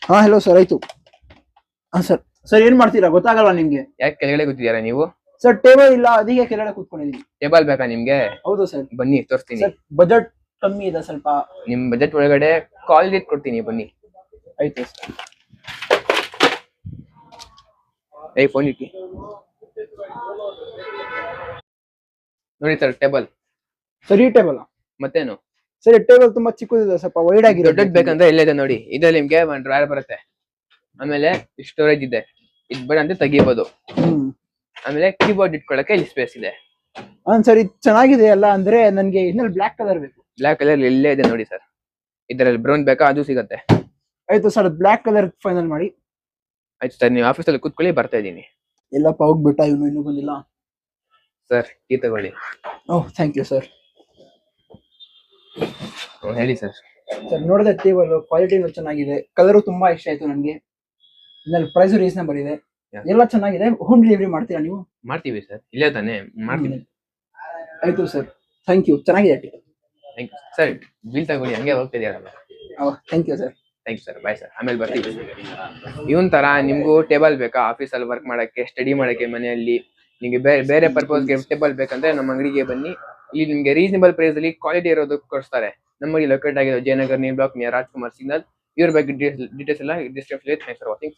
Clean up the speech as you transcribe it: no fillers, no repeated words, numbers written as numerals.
ಹಾ hello sir ಆಯ್ತು. ಹಾ ಸರ್. ಸರ್ ಏನ್ ಮಾಡ್ತೀರಾ ಗೊತ್ತಾಗಲ್ಲ ನಿಮ್ಗೆ? ಯಾಕೆ ಕೆಳಗಡೆ ಕೂತಿದ್ದೀರಾ ನೀವು? ಸರ್ ಟೇಬಲ್ ಇಲ್ಲ, ಅದಕ್ಕೆ ಕೆಳಗಡೆ ಕೂತ್ಕೊಂಡಿದೀನಿ. ಟೇಬಲ್ ಬೇಕಾ ನಿಮ್ಗೆ? ಹೌದು ಸರ್. ಬನ್ನಿ ತೋರಿಸ್ತೀನಿ. ಸರ್ ಬಜೆಟ್ ಕಮ್ಮಿ ಇದೆ ಸ್ವಲ್ಪ. ನಿಮ್ ಬಜೆಟ್ ಒಳಗಡೆ ಕ್ವಾಲಿಟಿ ಕೊಡ್ತೀನಿ, ಬನ್ನಿ. ಆಯ್ತು ಸರ್. ಫೋನ್ ಇಟ್ಟಿ ನೋಡಿ ಸರ್ ಟೇಬಲ್. ಸರ್ ಈ ಟೇಬಲ್ ಮತ್ತೇನು ಸರ್? ಟೇಬಲ್ ತುಂಬಾ ಚಿಕ್ಕದಿದೆ, ಸ್ವಲ್ಪ ವೈಡ್ ಆಗಿದೆ. ದೊಡ್ಡದ್ ಬೇಕಂದ್ರೆ ಇಲ್ಲಿದೆ ನೋಡಿ, ಇದ್ರಲ್ಲಿ ನಿಮ್ಗೆ ಒಂದ್ ಡ್ರಾಯರ್ ಬರುತ್ತೆ, ಆಮೇಲೆ ಸ್ಟೋರೇಜ್ ಇದೆ, ಇದ್ ಬೇಡ ಅಂತ ತೆಗಿಬಹುದು. ಆಮೇಲೆ ಕೀಬೋರ್ಡ್ ಇಟ್ಕೊಳ್ಳಕ್ಕೆ ಇಲ್ಲಿ ಸ್ಪೇಸ್ ಇದೆ. ಸರ್ ಇದು ಚೆನ್ನಾಗಿದೆ ಅಲ್ಲ, ಅಂದ್ರೆ ನನ್ಗೆ ಇನ್ನಲ್ಲಿ ಬ್ಲಾಕ್ ಕಲರ್ ಬೇಕು. ಬ್ಲಾಕ್ ಕಲರ್ ಇಲ್ಲೇ ಇದೆ ನೋಡಿ ಸರ್. ಇದರಲ್ಲಿ ಬ್ರೌನ್ ಬೇಕಾ? ಅದು ಸಿಗತ್ತೆ. ಆಯ್ತು ಸರ್, ಬ್ಲಾಕ್ ಕಲರ್ ಫೈನಲ್ ಮಾಡಿ. ಆಯ್ತು ಸರ್, ನೀವು ಆಫೀಸಲ್ಲಿ ಕೂತ್ಕೊಳ್ಳಿ, ಬರ್ತಾ ಇದ್ದೀನಿ. ಎಲ್ಲಪ್ಪ ಹೋಗ್ಬಿಟ್ಟ ಇವನು, ಇನ್ನೂ ಬಂದಿಲ್ಲ. ಸರ್ ಟೀ ತಗೊಳ್ಳಿ. ಓಹ್ ಥ್ಯಾಂಕ್ ಯು ಸರ್. ಹೇಳಿ ಸರ್. ಸರ್ ನೋಡಿದೆ ಟೇಬಲ್ ಕ್ವಾಲಿಟಿನೂ ಚೆನ್ನಾಗಿದೆ, ಕಲರು ತುಂಬಾ ಇಷ್ಟ ಆಯ್ತು ನನಗೆ. ಇದ್ರಲ್ಲಿ ಪ್ರೈಸ್ ರೀಸನಬಲ್ ಇದೆ, ಎಲ್ಲ ಚೆನ್ನಾಗಿದೆ. ಹೋಮ್ ಡೆಲಿವರಿ ಮಾಡ್ತೀರಾ ನೀವು? ಮಾಡ್ತೀವಿ ಸರ್, ಇಲ್ಲೇ ತಾನೇ ಮಾಡ್ತೀವಿ. ಆಯ್ತು ಸರ್, ಥ್ಯಾಂಕ್ ಯು. ಚೆನ್ನಾಗಿದೆ tea. Thank you sir. Bill ತಗೊಳ್ಳಿ, ಹಂಗೆ ಹೋಗ್ತಿದ್ದೀರಲ್ಲ. Thank you sir. Thank you sir, bye sir, ಆಮೇಲೆ ಬರ್ತೀವಿ. ಇವನ್ ತರ ನಿಮ್ಗೂ ಟೇಬಲ್ ಬೇಕಾ ಆಫೀಸಲ್ಲಿ ವರ್ಕ್ ಮಾಡಕ್ಕೆ, ಸ್ಟಡಿ ಮಾಡಕ್ಕೆ, ಮನೆಯಲ್ಲಿ ನಿಮ್ಗೆ ಬೇರೆ ಪರ್ಪಸ್ಗೆ ಟೇಬಲ್ ಬೇಕಂದ್ರೆ ನಮ್ಮ ಅಂಗಡಿಗೆ ಬನ್ನಿ. ಇಲ್ಲಿ ನಿಮ್ಗೆ ರೀಸನಬಲ್ ಪ್ರೈಸ್ ಅಲ್ಲಿ ಕ್ವಾಲಿಟಿ ಇರೋದು ಕೊಡ್ತಾರೆ. ನಮ್ಮಲ್ಲಿ ಲೊಕೇಟ್ ಆಗಿರೋ ಜಯನಗರ್, ನಿ ಬ್ಲಾಕ್, ನಿಯರ್ ರಾಜ್ಕುಮಾರ್ ಸಿಗ್ನಲ್. ಇವ್ರ ಬಗ್ಗೆ ಡೀಟೇಲ್ಸ್ ಎಲ್ಲ ಡಿಸ್ಕ್ರಿಪ್ಷನ್. Thanks for watching.